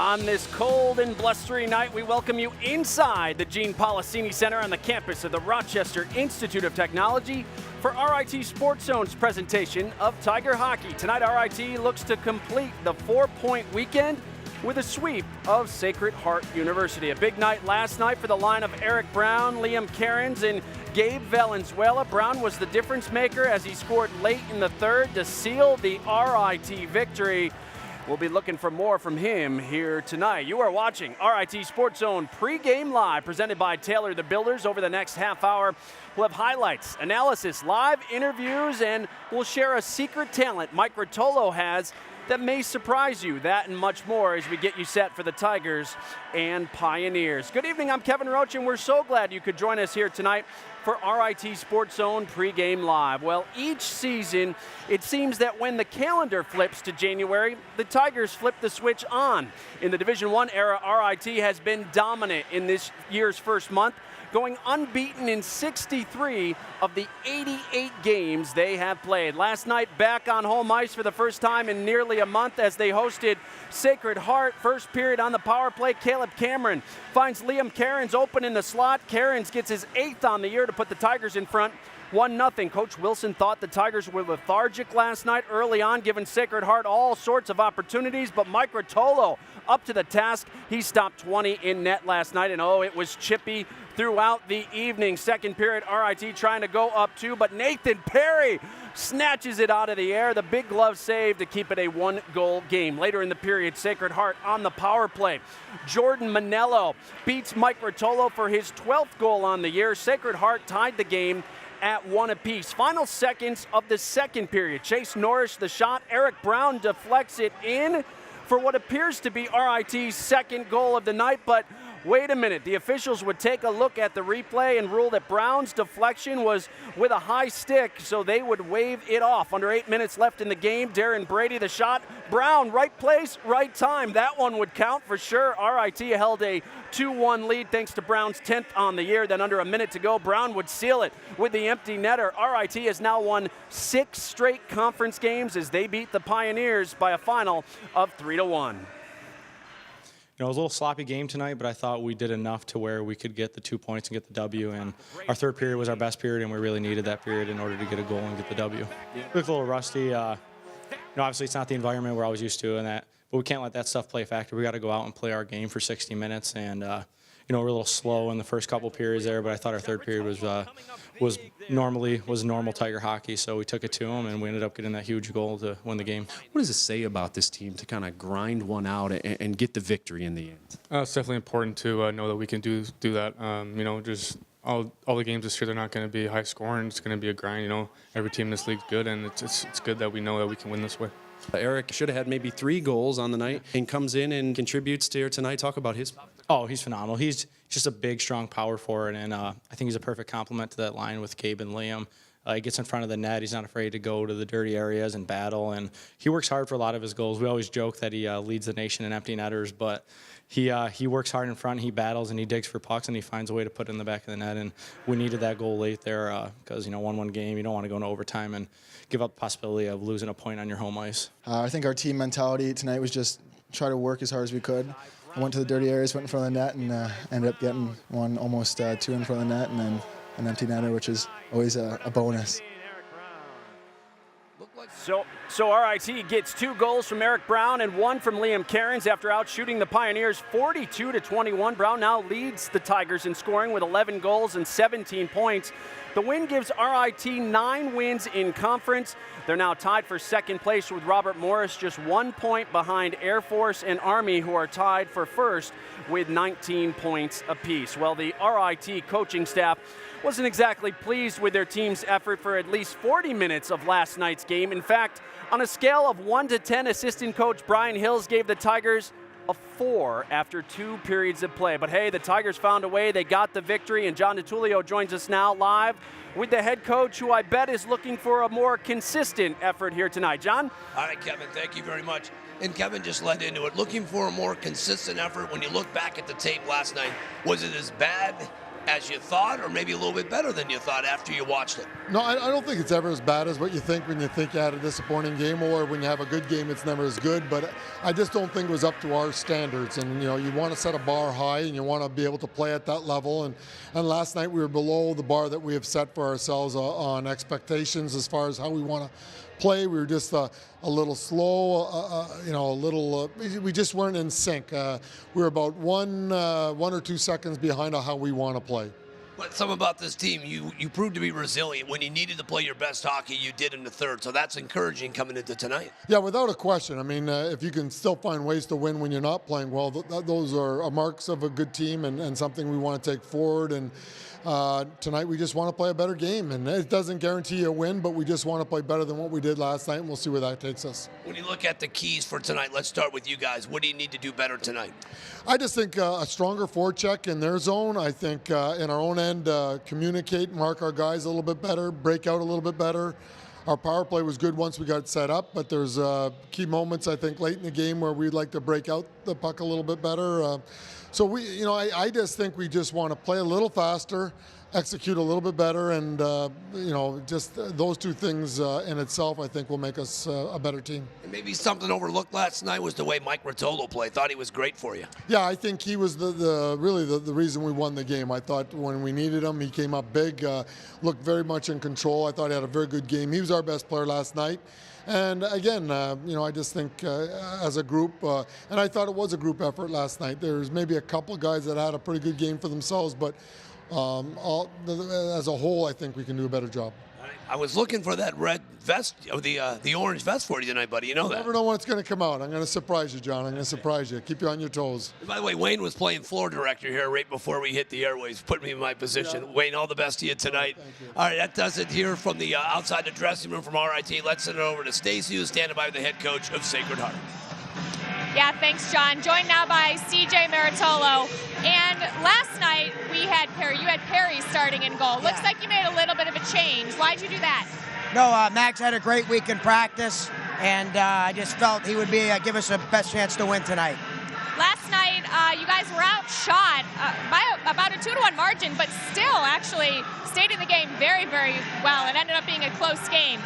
On this cold and blustery night, we welcome you inside the Gene Policini Center on the campus of the Rochester Institute of Technology for RIT Sports Zone's presentation of Tiger Hockey. Tonight, RIT looks to complete the 4-point weekend with a sweep of Sacred Heart University. A big night last night for the line of Eric Brown, Liam Cairns, and Gabe Valenzuela. Brown was the difference maker as he scored late in the third to seal the RIT victory. We'll be looking for more from him here tonight. You are watching RIT Sports Zone pregame live, presented by Taylor the Builders. Over the next half hour, we'll have highlights, analysis, live interviews, and we'll share a secret talent Mike Rotolo has that may surprise you. That and much more as we get you set for the Tigers and Pioneers. Good evening, I'm Kevin Roach, and we're so glad you could join us here tonight for RIT Sports Zone pregame live. Well, each season, it seems that when the calendar flips to January, the Tigers flip the switch on. In the Division I era, RIT has been dominant in this year's first month, going unbeaten in 63 of the 88 games they have played. Last night, back on home ice for the first time in nearly a month as they hosted Sacred Heart. First period on the power play, Caleb Cameron finds Liam Cairns open in the slot. Cairns gets his 8th on the year to put the Tigers in front 1-0. Coach Wilson thought the Tigers were lethargic last night early on, giving Sacred Heart all sorts of opportunities, but Mike Rotolo up to the task. He stopped 20 in net last night, and it was chippy throughout the evening. Second period, RIT trying to go up 2, but Nathan Perry snatches it out of the air. The big glove save to keep it a 1-goal game. Later in the period, Sacred Heart on the power play. Jordan Manello beats Mike Rotolo for his 12th goal on the year. Sacred Heart tied the game at 1 apiece. Final seconds of the second period. Chase Norris the shot. Eric Brown deflects it in for what appears to be RIT's second goal of the night, but wait a minute. The officials would take a look at the replay and rule that Brown's deflection was with a high stick, so they would wave it off. Under 8 minutes left in the game, Darren Brady the shot. Brown, right place, right time. That one would count for sure. RIT held a 2-1 lead thanks to Brown's 10th on the year. Then under a minute to go, Brown would seal it with the empty netter. RIT has now won 6 straight conference games as they beat the Pioneers by a final of 3-1. It was a little sloppy game tonight, but I thought we did enough to where we could get the 2 points and get the W. And our third period was our best period, and we really needed that period in order to get a goal and get the W. We looked a little rusty. Obviously it's not the environment we're always used to, but we can't let that stuff play a factor. We got to go out and play our game for 60 minutes. And we're a little slow in the first couple periods there, but I thought our third period was normal Tiger hockey. So we took it to them, and we ended up getting that huge goal to win the game. What does it say about this team to kind of grind one out and get the victory in the end? It's definitely important to know that we can do that. Just all the games this year, they're not going to be high scoring. It's going to be a grind. Every team in this league's good, and it's good that we know that we can win this way. Eric should have had maybe 3 goals on the night and comes in and contributes to here tonight. Talk about his. Oh, he's phenomenal. He's just a big, strong power forward, and I think he's a perfect complement to that line with Gabe and Liam. He gets in front of the net. He's not afraid to go to the dirty areas and battle, and he works hard for a lot of his goals. We always joke that he leads the nation in empty netters, but he works hard in front, he battles, and he digs for pucks, and he finds a way to put it in the back of the net, and we needed that goal late there because, 1-1 game, you don't want to go into overtime and give up the possibility of losing a point on your home ice. I think our team mentality tonight was just try to work as hard as we could. I went to the dirty areas, went in front of the net, and ended up getting one almost 2 in front of the net, and then an empty netter, which is always a bonus. So RIT gets 2 goals from Eric Brown and 1 from Liam Cairns after outshooting the Pioneers 42-21. Brown now leads the Tigers in scoring with 11 goals and 17 points. The win gives RIT 9 wins in conference. They're now tied for second place with Robert Morris, just 1 point behind Air Force and Army, who are tied for first with 19 points apiece. Well, the RIT coaching staff wasn't exactly pleased with their team's effort for at least 40 minutes of last night's game. In fact, on a scale of 1 to 10, assistant coach Brian Hills gave the Tigers a 4 after 2 periods of play. But hey, the Tigers found a way. They got the victory, and John DiTullio joins us now live with the head coach, who I bet is looking for a more consistent effort here tonight. John? All right, Kevin, thank you very much. And Kevin just led into it. Looking for a more consistent effort. When you look back at the tape last night, was it as bad as you thought, or maybe a little bit better than you thought after you watched it? No, I don't think it's ever as bad as what you think when you think you had a disappointing game, or when you have a good game, it's never as good. But I just don't think it was up to our standards. And, you know, you want to set a bar high and you want to be able to play at that level. And last night we were below the bar that we have set for ourselves on expectations as far as how we want to play. We were just a little slow, you know, we just weren't in sync. We were about one or 2 seconds behind on how we want to play. But something about this team, you proved to be resilient. When you needed to play your best hockey, you did in the third. So that's encouraging coming into tonight. Yeah, without a question. I mean, if you can still find ways to win when you're not playing well, those are marks of a good team and something we want to take forward. And tonight we just want to play a better game. And it doesn't guarantee a win, but we just want to play better than what we did last night, and we'll see where that takes us. When you look at the keys for tonight, let's start with you guys. What do you need to do better tonight? I just think a stronger forecheck in their zone. I think in our own end, communicate, mark our guys a little bit better, break out a little bit better. Our power play was good once we got set up, but there's key moments, I think, late in the game where we'd like to break out the puck a little bit better. So I just think we just want to play a little faster, execute a little bit better, and just those two things in itself, I think, will make us a better team. And maybe something overlooked last night was the way Mike Rotolo played. Thought he was great for you. Yeah, I think he was really the reason we won the game. I thought when we needed him, he came up big, looked very much in control. I thought he had a very good game. He was our best player last night. And again, I just think as a group, and I thought it was a group effort last night. There's maybe a couple of guys that had a pretty good game for themselves, but as a whole, I think we can do a better job. I was looking for that red vest, or the orange vest for you tonight, buddy. You know that. You never know when it's going to come out. I'm going to surprise you, John. I'm going to surprise you. Keep you on your toes. By the way, Wayne was playing floor director here right before we hit the airwaves. Put me in my position. Yeah. Wayne, all the best to you tonight. Thank you. All right, that does it here from the outside the dressing room from RIT. Let's send it over to Stacey, who's standing by with the head coach of Sacred Heart. Yeah, thanks, John. Joined now by CJ Maritolo. And last night you had Perry starting in goal. Looks like you made a little bit of a change. Why'd you do that? No, Max had a great week in practice, and I just felt he would give us the best chance to win tonight. Last night, you guys were outshot by about a 2-1 margin, but still actually stayed in the game very, very well. It ended up being a close game.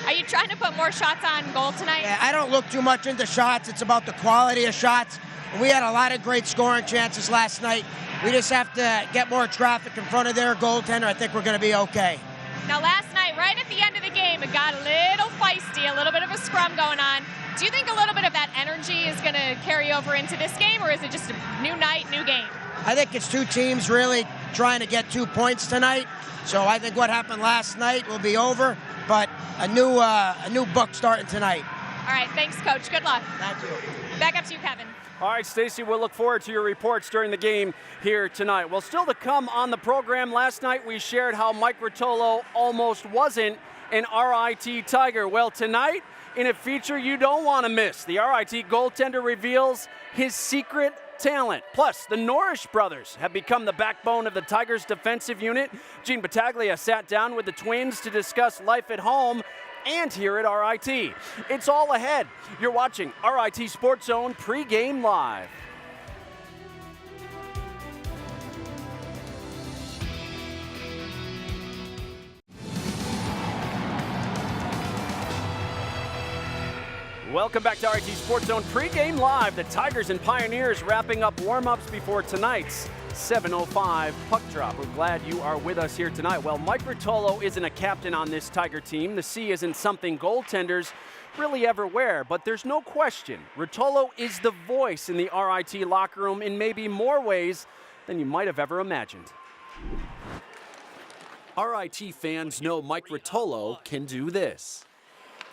Are you trying to put more shots on goal tonight? Yeah, I don't look too much into shots. It's about the quality of shots. We had a lot of great scoring chances last night. We just have to get more traffic in front of their goaltender. I think we're going to be okay. Now, last night, right at the end of the game, it got a little feisty, a little bit of a scrum going on. Do you think a little bit of that energy is going to carry over into this game, or is it just a new night, new game? I think it's two teams really trying to get 2 points tonight. So I think what happened last night will be over, but a new book starting tonight. All right, thanks, Coach. Good luck. Thank you. Back up to you, Kevin. All right, Stacey, we'll look forward to your reports during the game here tonight. Well, still to come on the program, last night we shared how Mike Rotolo almost wasn't an RIT Tiger. Well, tonight, in a feature you don't want to miss, the RIT goaltender reveals his secret talent. Plus, the Norrish brothers have become the backbone of the Tigers' defensive unit. Gene Battaglia sat down with the Twins to discuss life at home and here at RIT. It's all ahead. You're watching RIT Sports Zone pregame live. Welcome back to RIT Sports Zone pregame live. The Tigers and Pioneers wrapping up warm-ups before tonight's 7:05 puck drop. We're glad you are with us here tonight. Well, Mike Rotolo isn't a captain on this Tiger team. The C isn't something goaltenders really ever wear, but there's no question Rotolo is the voice in the RIT locker room in maybe more ways than you might have ever imagined. RIT fans know Mike Rotolo can do this.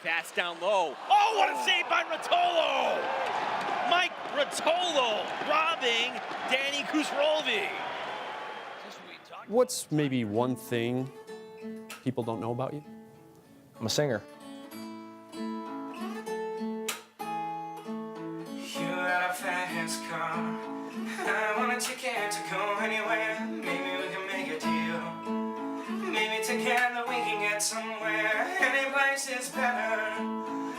Pass down low. Oh, what a save by Rotolo! Mike Rotolo robbing Danny Kusrovi. What's maybe one thing people don't know about you? I'm a singer. You got a fast car. I want a ticket to go anywhere. Maybe we can make a deal. Maybe together we can get somewhere. Any place is better.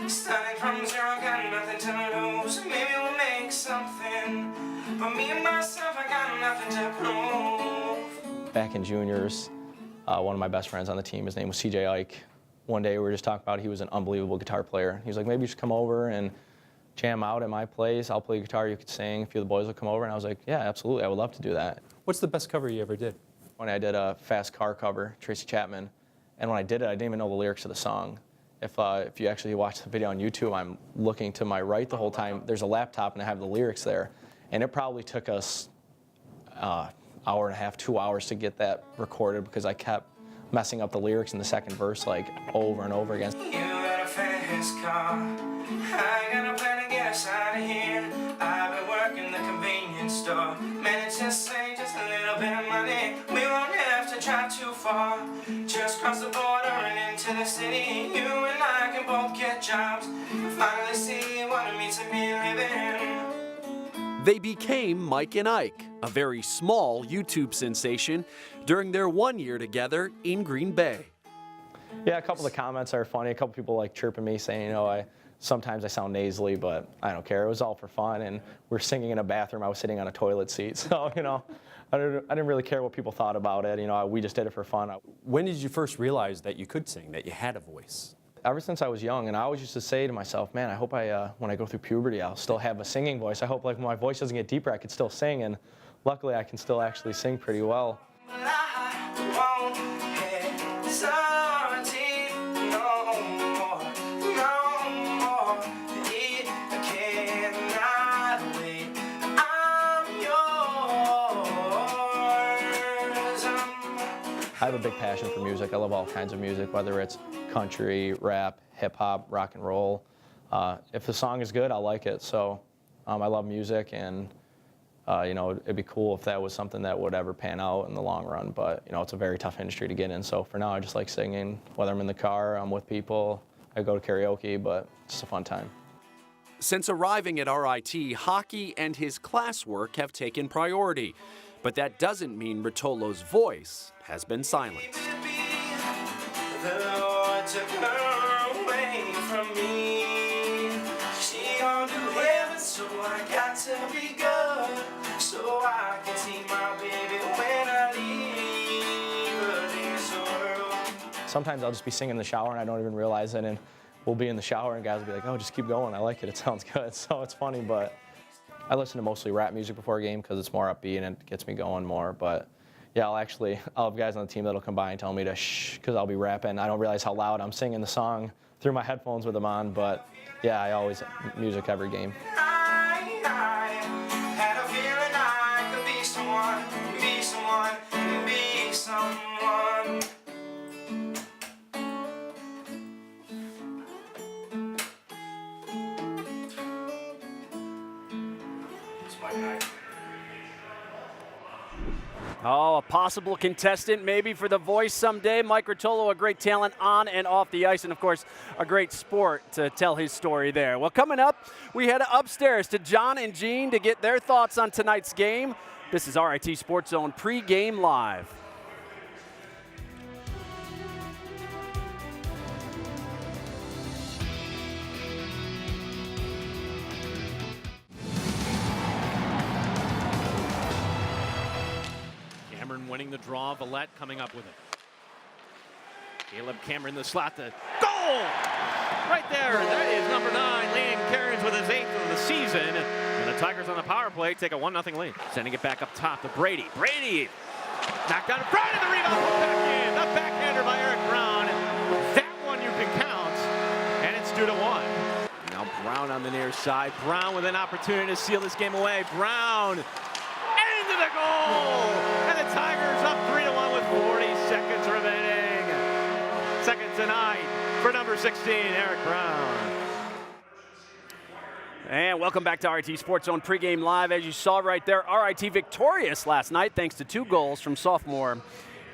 Starting from zero, got nothing to lose. Maybe we'll make something. But me and myself, I got nothing to prove. back in juniors, one of my best friends on the team, his name was CJ Ike. One day we were just talking about he was an unbelievable guitar player. He was like, maybe you should come over and jam out at my place. I'll play guitar, you could sing, a few of the boys will come over. And I was like, yeah, absolutely, I would love to do that. What's the best cover you ever did? When I did a Fast Car cover, Tracy Chapman, and when I did it, I didn't even know the lyrics of the song. If you actually watch the video on YouTube, I'm looking to my right the whole time. There's a laptop and I have the lyrics there. And it probably took us hour and a half, 2 hours to get that recorded because I kept messing up the lyrics in the second verse like over and over again. You got a fast car. I got a plan to get us out of here. I've been working the convenience store. Man, it's just say just a little bit of money. We won't have to drive too far. Just cross the border and into the city. You and I can both get jobs. Finally see what it means to be living. They became Mike and Ike, a very small YouTube sensation during their 1 year together in Green Bay. Yeah, a couple of the comments are funny. A couple people like chirping me saying, you know, sometimes I sound nasally, but I don't care. It was all for fun, and we're singing in a bathroom. I was sitting on a toilet seat, so you know, I didn't really care what people thought about it. You know, we just did it for fun. When did you first realize that you could sing, that you had a voice? Ever since I was young, and I always used to say to myself, man, I hope when I go through puberty, I'll still have a singing voice. I hope like when my voice doesn't get deeper, I could still sing, and luckily I can still actually sing pretty well. I have a big passion for music. I love all kinds of music, whether it's country, rap, hip-hop, rock and roll. If the song is good, I'll like it. So I love music, and you know, it'd be cool if that was something that would ever pan out in the long run. But you know, it's a very tough industry to get in. So for now, I just like singing. Whether I'm in the car, I'm with people, I go to karaoke, but it's just a fun time. Since arriving at RIT, hockey and his classwork have taken priority. But that doesn't mean Rotolo's voice has been silent. The Lord took her away from me. She gonna do heaven, so I got to be good, so I can see my baby when I leave this world. Sometimes I'll just be singing in the shower and I don't even realize it, and we'll be in the shower and guys will be like, oh, just keep going, I like it, it sounds good. So it's funny, but I listen to mostly rap music before a game because it's more upbeat and it gets me going more. But yeah, I'll have guys on the team that'll come by and tell me to shh because I'll be rapping. I don't realize how loud I'm singing the song through my headphones with them on. But yeah, I always music every game. I had a feeling I could be someone, be someone, be someone. Oh, a possible contestant maybe for The Voice someday. Mike Rotolo, a great talent on and off the ice, and of course, a great sport to tell his story there. Well, coming up, we head upstairs to John and Gene to get their thoughts on tonight's game. This is RIT Sports Zone Pre-Game Live. Winning the draw, Vallette coming up with it. Caleb Cameron the slot to goal! Right there, that is number 9, Leon Cairns with his 8th of the season. And the Tigers on the power play take a 1-0 lead. Sending it back up top to Brady. Brady knocked down in front of the rebound, back in. The backhander by Eric Brown. That one you can count, and it's 2-1. Now Brown on the near side. Brown with an opportunity to seal this game away. Brown into the goal! And the Tigers up 3-1 with 40 seconds remaining. Second tonight for number 16, Eric Brown. And welcome back to RIT Sports Zone Pregame Live. As you saw right there, RIT victorious last night thanks to 2 goals from sophomore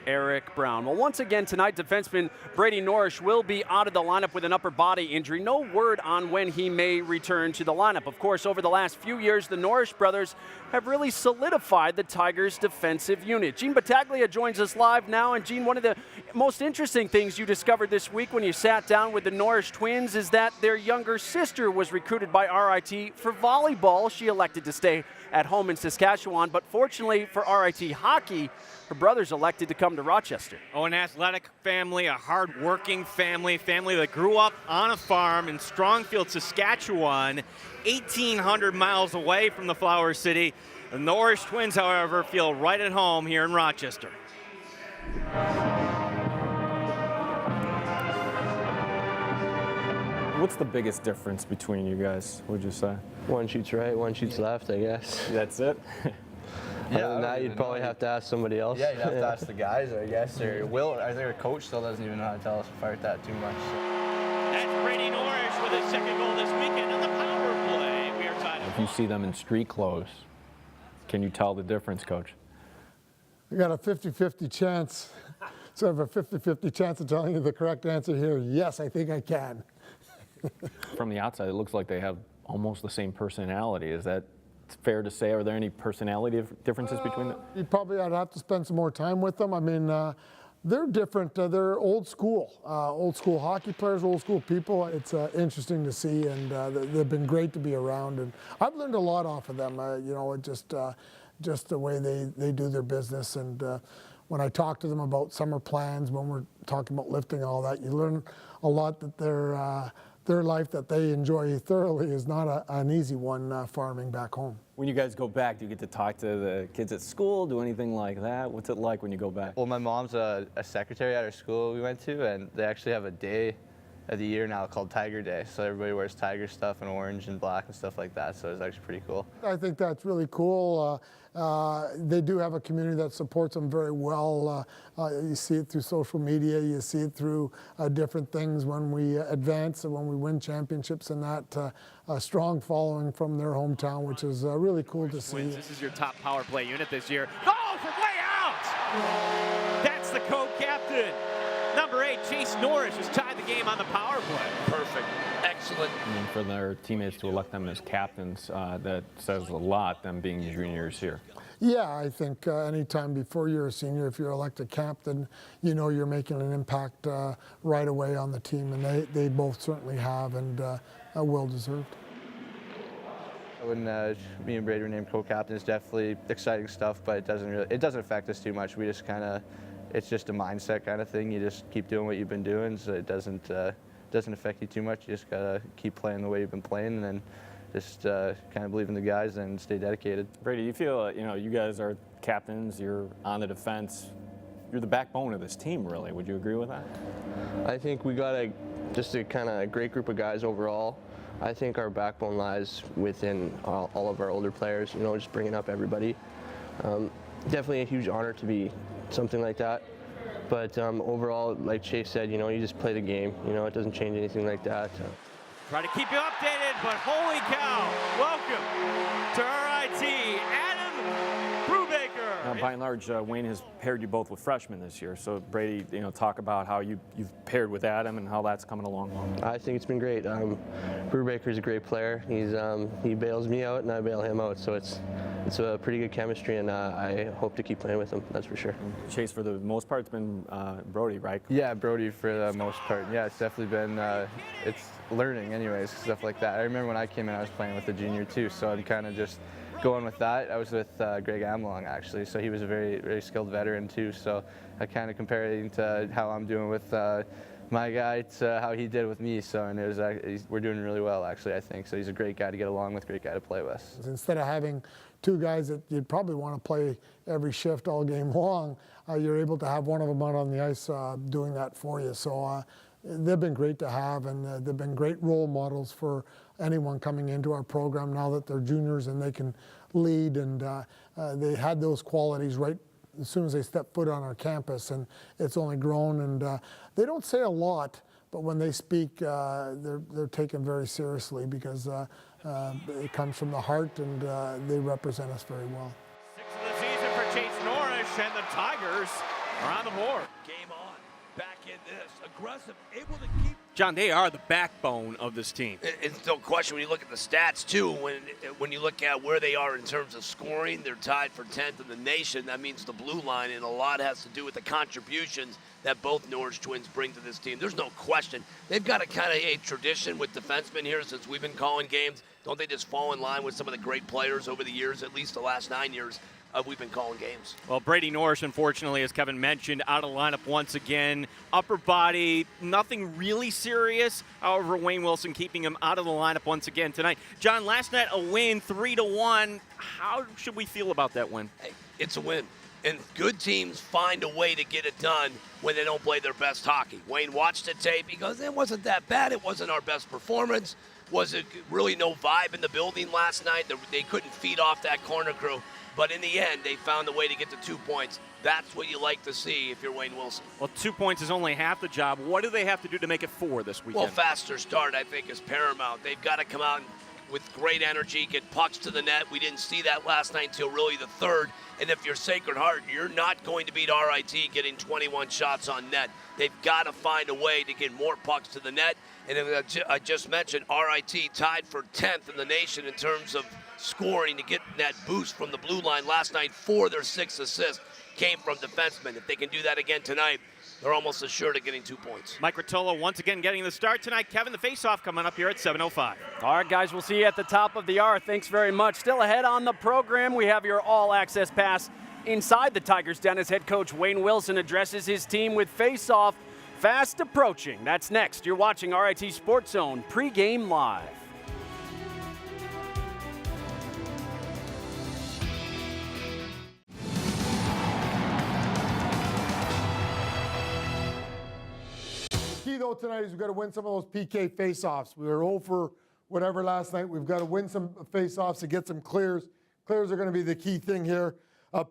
Eric Brown. Well, once again tonight, defenseman Brady Norrish will be out of the lineup with an upper body injury. No word on when he may return to the lineup. Of course, over the last few years, the Norrish brothers have really solidified the Tigers' defensive unit. Gene Battaglia joins us live now. And Gene, one of the most interesting things you discovered this week when you sat down with the Norrish twins is that their younger sister was recruited by RIT for volleyball. She elected to stay at home in Saskatchewan, but fortunately for RIT hockey, her brothers elected to come to Rochester. Oh, an athletic family, a hard-working family that grew up on a farm in Strongfield, Saskatchewan, 1,800 miles away from the Flower City. The Norrish twins, however, feel right at home here in Rochester. What's the biggest difference between you guys, would you say? One shoots right, one shoots left, I guess. That's it? Other than that, you'd probably have to ask somebody else. Yeah, you'd have to ask the guys, I guess, or Will. I think our coach still doesn't even know how to tell us apart that too much. So. That's Brady Norrish with his second goal this weekend on the power play. We are tied. If you see them in street clothes, can you tell the difference, Coach? I got a 50-50 chance. So I have a 50-50 chance of telling you the correct answer here. Yes, I think I can. From the outside, it looks like they have almost the same personality. Is that fair to say? Are there any personality differences between them? I'd have to spend some more time with them. I mean, they're different. They're old school hockey players, old school people. It's interesting to see, and they've been great to be around. And I've learned a lot off of them. You know, just the way they do their business. And when I talk to them about summer plans, when we're talking about lifting, all that, you learn a lot that their life that they enjoy thoroughly is not an easy one farming back home. When you guys go back, do you get to talk to the kids at school, do anything like that? What's it like when you go back? Well, my mom's a secretary at our school we went to, and they actually have a day of the year now called Tiger Day. So everybody wears Tiger stuff and orange and black and stuff like that. So it's actually pretty cool. I think that's really cool. They do have a community that supports them very well. You see it through social media. You see it through different things when we advance and when we win championships, and that a strong following from their hometown, which is really cool to see. This is your top power play unit this year. Oh, from way out! That's the co-captain. Number 8, Chase Norrish, has tied the game on the power play. Perfect. Excellent. And for their teammates to elect them as captains, that says a lot, them being juniors here. Yeah, I think anytime before you're a senior, if you're elected captain, you know you're making an impact right away on the team, and they both certainly have, and well deserved. When me and Brady were named co-captains, definitely exciting stuff, but it doesn't affect us too much. We just kind of, it's just a mindset kind of thing. You just keep doing what you've been doing, so it doesn't affect you too much. You just gotta keep playing the way you've been playing, and then just kind of believe in the guys and stay dedicated. Brady, you feel, you guys are captains, you're on the defense, you're the backbone of this team, really. Would you agree with that? I think we got just a kind of great group of guys overall. I think our backbone lies within all of our older players, just bringing up everybody. Definitely a huge honor to be something like that. But overall, like Chase said, you just play the game. It doesn't change anything like that. Try to keep you updated, but holy cow, welcome to RIT, Adam Brubaker. By and large, Wayne has paired you both with freshmen this year. So Brady, talk about how you've paired with Adam and how that's coming along. I think it's been great. Brubaker's a great player. He bails me out and I bail him out. So it's a pretty good chemistry, and I hope to keep playing with him, that's for sure. Chase, for the most part, it's been Brody, right? Yeah, Brody for the most part. Yeah, it's definitely been, it's learning anyways, stuff like that. I remember when I came in, I was playing with the junior too, so I'm kind of just going with that. I was with Greg Amlong, actually, so he was a very, very skilled veteran too, so I kind of comparing to how I'm doing with my guy to how he did with me, so, and we're doing really well, actually, I think. So he's a great guy to get along with, great guy to play with. Instead of having two guys that you'd probably want to play every shift all game long, you're able to have one of them out on the ice doing that for you. So they've been great to have, and they've been great role models for anyone coming into our program now that they're juniors and they can lead, and they had those qualities right as soon as they step foot on our campus, and it's only grown. And they don't say a lot, but when they speak, they're taken very seriously because it comes from the heart, and they represent us very well. 6th of the season for Chase Norrish, and the Tigers are on the board. Game on. Back in this. Aggressive. Able to keep John, they are the backbone of this team. It's no question when you look at the stats, too. When you look at where they are in terms of scoring, they're tied for 10th in the nation. That means the blue line, and a lot has to do with the contributions that both Norwich Twins bring to this team. There's no question. They've got a kind of a tradition with defensemen here since we've been calling games. Don't they just fall in line with some of the great players over the years, at least the last 9 years? We've been calling games. Well, Brady Norris, unfortunately, as Kevin mentioned, out of the lineup once again. Upper body, nothing really serious. However, Wayne Wilson keeping him out of the lineup once again tonight. John, last night a win, 3-1. How should we feel about that win? Hey, it's a win. And good teams find a way to get it done when they don't play their best hockey. Wayne watched the tape. He goes, it wasn't that bad. It wasn't our best performance. Was it really no vibe in the building last night? They couldn't feed off that corner crew. But in the end, they found a way to get to 2 points. That's what you like to see if you're Wayne Wilson. Well, 2 points is only half the job. What do they have to do to make it 4 this weekend? Well, faster start, I think, is paramount. They've got to come out with great energy, get pucks to the net. We didn't see that last night until really the third. And if you're Sacred Heart, you're not going to beat RIT getting 21 shots on net. They've got to find a way to get more pucks to the net. And I just mentioned RIT tied for 10th in the nation in terms of scoring to get that boost from the blue line last night. 4 of their 6 assists came from defensemen. If they can do that again tonight, they're almost assured of getting 2 points. Mike Rotolo once again getting the start tonight. Kevin, the face-off coming up here at 7:05. All right, guys, we'll see you at the top of the hour. Thanks very much. Still ahead on the program, we have your all-access pass inside the Tigers Den as head coach Wayne Wilson addresses his team with face-off fast approaching. That's next. You're watching RIT Sports Zone pregame live. Key though tonight is we've got to win some of those PK face-offs. We were 0 for whatever last night. We've got to win some face-offs to get some clears. Clears are going to be the key thing here.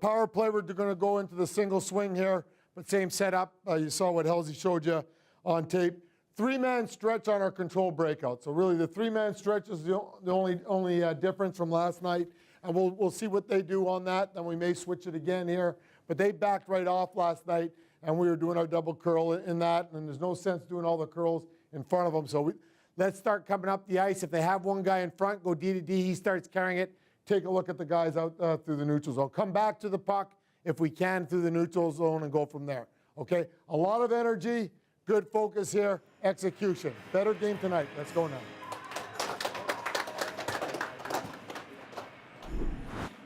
Power play, we're going to go into the single swing here, but same setup. You saw what Halsey showed you on tape. 3-man stretch on our control breakout. So really the 3-man stretch is the only difference from last night. And we'll see what they do on that. Then we may switch it again here. But they backed right off last night, and we were doing our double curl in that. And there's no sense doing all the curls in front of them. So let's start coming up the ice. If they have one guy in front, go D to D. He starts carrying it. Take a look at the guys out through the neutral zone. Come back to the puck if we can through the neutral zone and go from there. Okay? A lot of energy, good focus here, execution. Better game tonight. Let's go now.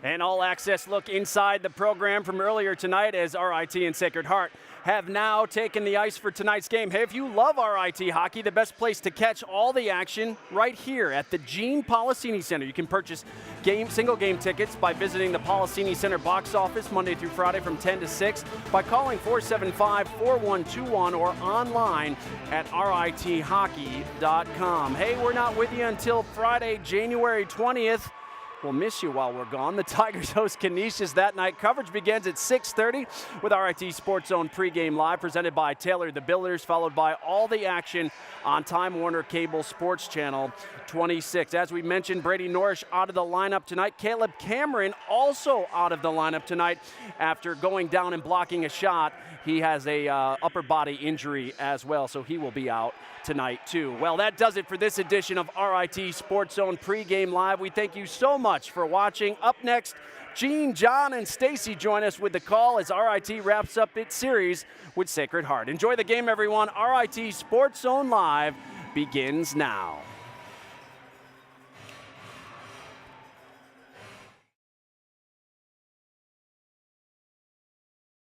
An all-access look inside the program from earlier tonight as RIT and Sacred Heart have now taken the ice for tonight's game. Hey, if you love RIT hockey, the best place to catch all the action right here at the Gene Policini Center. You can purchase single game tickets by visiting the Policini Center box office Monday through Friday from 10 to 6 by calling 475-4121 or online at rithockey.com. Hey, we're not with you until Friday, January 20th. We'll miss you while we're gone. The Tigers host Canisius that night. Coverage begins at 6:30 with RIT Sports Zone pregame live presented by Taylor the Builders, followed by all the action on Time Warner Cable Sports Channel 26. As we mentioned, Brady Norris out of the lineup tonight. Caleb Cameron also out of the lineup tonight after going down and blocking a shot. He has a upper body injury as well, so he will be out tonight too. Well, that does it for this edition of RIT Sports Zone pregame live. We thank you so much for watching. Up next, Gene, John, and Stacy join us with the call as RIT wraps up its series with Sacred Heart. Enjoy the game, everyone. RIT Sports Zone Live begins now.